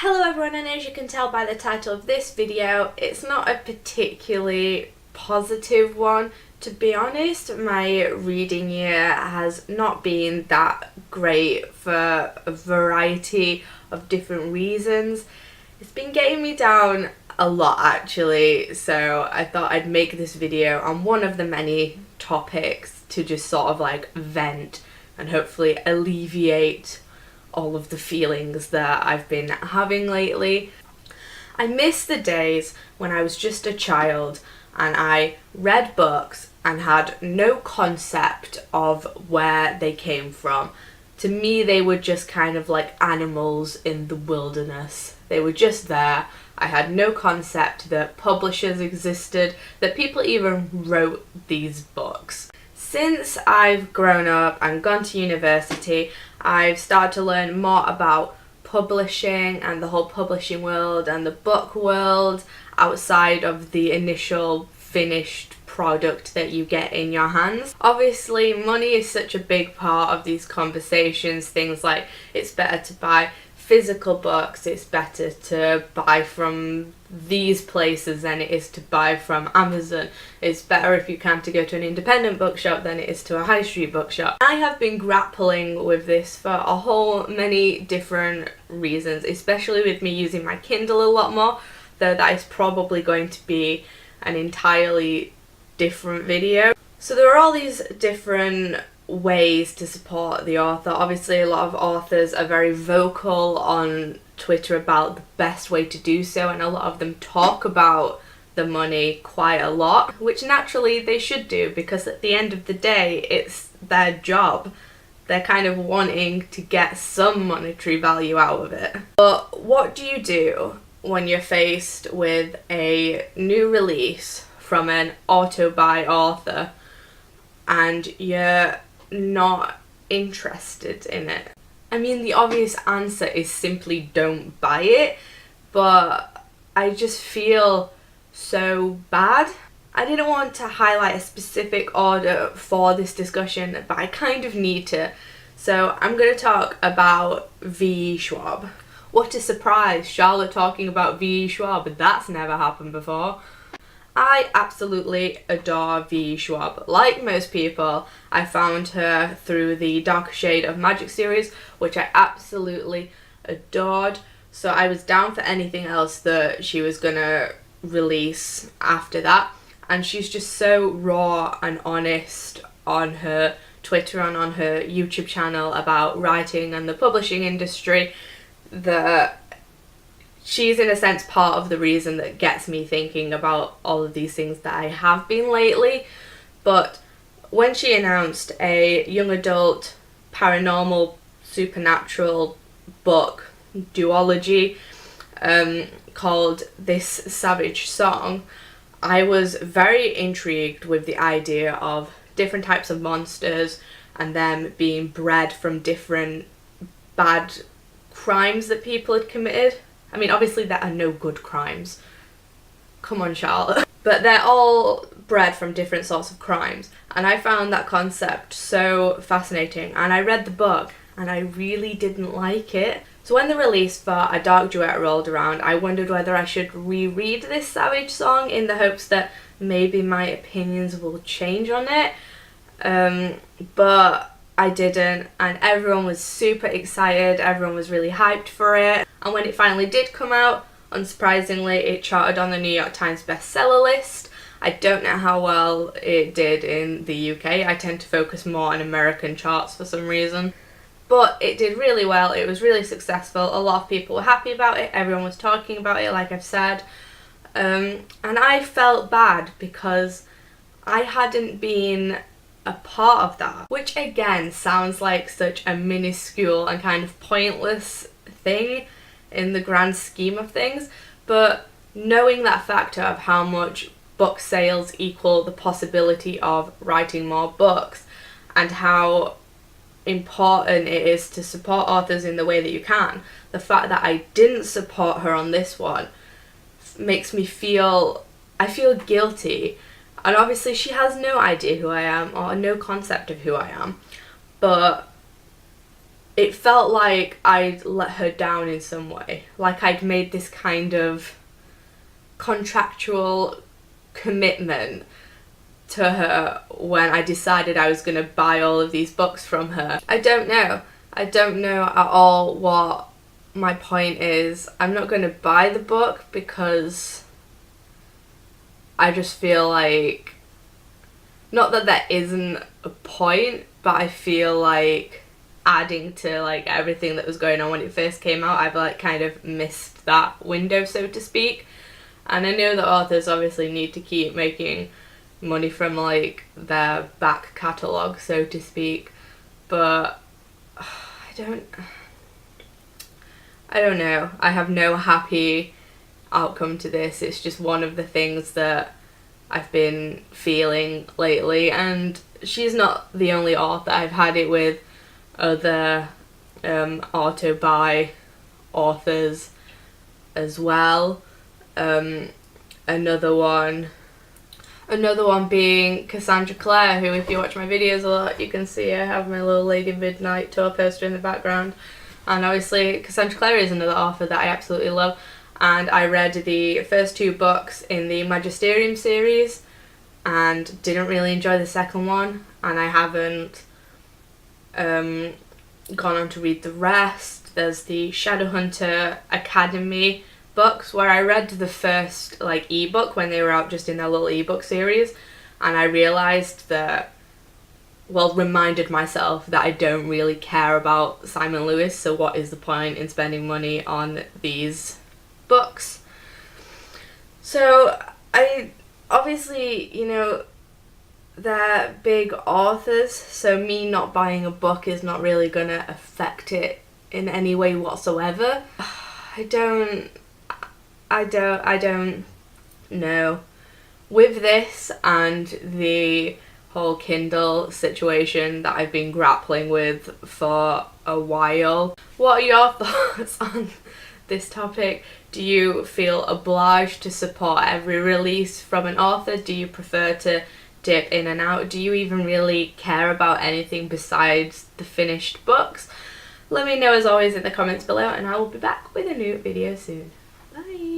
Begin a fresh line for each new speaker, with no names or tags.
Hello everyone, and as you can tell by the title of this video, it's not a particularly positive one. To be honest, my reading year has not been that great for a variety of different reasons. It's been getting me down a lot actually, so I thought I'd make this video on one of the many topics to just sort of like vent and hopefully alleviate all of the feelings that I've been having lately. I miss the days when I was just a child and I read books and had no concept of where they came from. To me, they were just kind of like animals in the wilderness. They were just there. I had no concept that publishers existed, that people even wrote these books. Since I've grown up and gone to university, I've started to learn more about publishing and the whole publishing world and the book world outside of the initial finished product that you get in your hands. Obviously, money is such a big part of these conversations. Things like it's better to buy physical books, it's better to buy from these places than it is to buy from Amazon. It's better if you can to go to an independent bookshop than it is to a high street bookshop. I have been grappling with this for a whole many different reasons, especially with me using my Kindle a lot more, though that is probably going to be an entirely different video. So there are all these different ways to support the author. Obviously, a lot of authors are very vocal on Twitter about the best way to do so, and a lot of them talk about the money quite a lot, which naturally they should do, because at the end of the day it's their job. They're kind of wanting to get some monetary value out of it. But what do you do when you're faced with a new release from an auto-buy author and you're not interested in it? I mean, the obvious answer is simply don't buy it, but I just feel so bad. I didn't want to highlight a specific order for this discussion, but I kind of need to. So I'm going to talk about v.e.schwab. What a surprise, Charlotte talking about v.e.schwab. That's never happened before. I absolutely adore v.e.schwab. Like most people, I found her through the Darker Shade of Magic series, which I absolutely adored. So I was down for anything else that she was gonna release after that. And she's just so raw and honest on her Twitter and on her YouTube channel about writing and the publishing industry that she's in a sense part of the reason that gets me thinking about all of these things that I have been lately. But when she announced a young adult paranormal supernatural book duology called This Savage Song, I was very intrigued with the idea of different types of monsters and them being bred from different bad crimes that people had committed. I mean, obviously there are no good crimes. Come on, Charlotte. But they're all bred from different sorts of crimes. And I found that concept so fascinating. And I read the book and I really didn't like it. So when the release for A Dark Duet rolled around, I wondered whether I should reread this Savage Song in the hopes that maybe my opinions will change on it. But I didn't, and everyone was super excited, everyone was really hyped for it. And when it finally did come out, unsurprisingly, it charted on the New York Times bestseller list. I don't know how well it did in the UK. I tend to focus more on American charts for some reason. But it did really well, it was really successful, a lot of people were happy about it, everyone was talking about it, like I've said. And I felt bad because I hadn't been a part of that, which again sounds like such a minuscule and kind of pointless thing in the grand scheme of things, but knowing that factor of how much book sales equal the possibility of writing more books and how important it is to support authors in the way that you can, the fact that I didn't support her on this one makes me feel guilty. And obviously she has no idea who I am or no concept of who I am, but knowing that factor of how much book sales equal the possibility of writing more books and how important it is to support authors in the way that you can, the fact that I didn't support her on this one makes me feel guilty. And obviously she has no idea who I am or no concept of who I am, but knowing that factor of how much book sales equal the possibility of writing more books and how important it is to support authors in the way that you can, the fact that I didn't support her on this one makes me feel guilty. And obviously she has no idea who I am or no concept of who I am, but it felt like I'd let her down in some way. Like I'd made this kind of contractual commitment to her when I decided I was going to buy all of these books from her. I don't know at all what my point is. I'm not going to buy the book because I just feel like, not that there isn't a point, but I feel like adding to like everything that was going on when it first came out, I've like kind of missed that window, so to speak. And I know that authors obviously need to keep making money from like their back catalogue, so to speak, but I don't know. I have no happy outcome to this. It's just one of the things that I've been feeling lately, and she's not the only author. I've had it with other auto-buy authors as well. Another one being Cassandra Clare, who, if you watch my videos a lot, you can see I have my little Lady Midnight tour poster in the background. And obviously Cassandra Clare is another author that I absolutely love, and I read the first 2 books in the Magisterium series and didn't really enjoy the second one, and I haven't gone on to read the rest. There's the Shadowhunter Academy books, where I read the first like ebook when they were out just in their little ebook series, and I realised that, well, reminded myself that I don't really care about Simon Lewis, so what is the point in spending money on these books? So I obviously, you know, they're big authors, so me not buying a book is not really gonna affect it in any way whatsoever. I don't know. With this and the whole Kindle situation that I've been grappling with for a while, what are your thoughts on this topic? Do you feel obliged to support every release from an author? Do you prefer to dip in and out? Do you even really care about anything besides the finished books? Let me know as always in the comments below, and I will be back with a new video soon. Bye!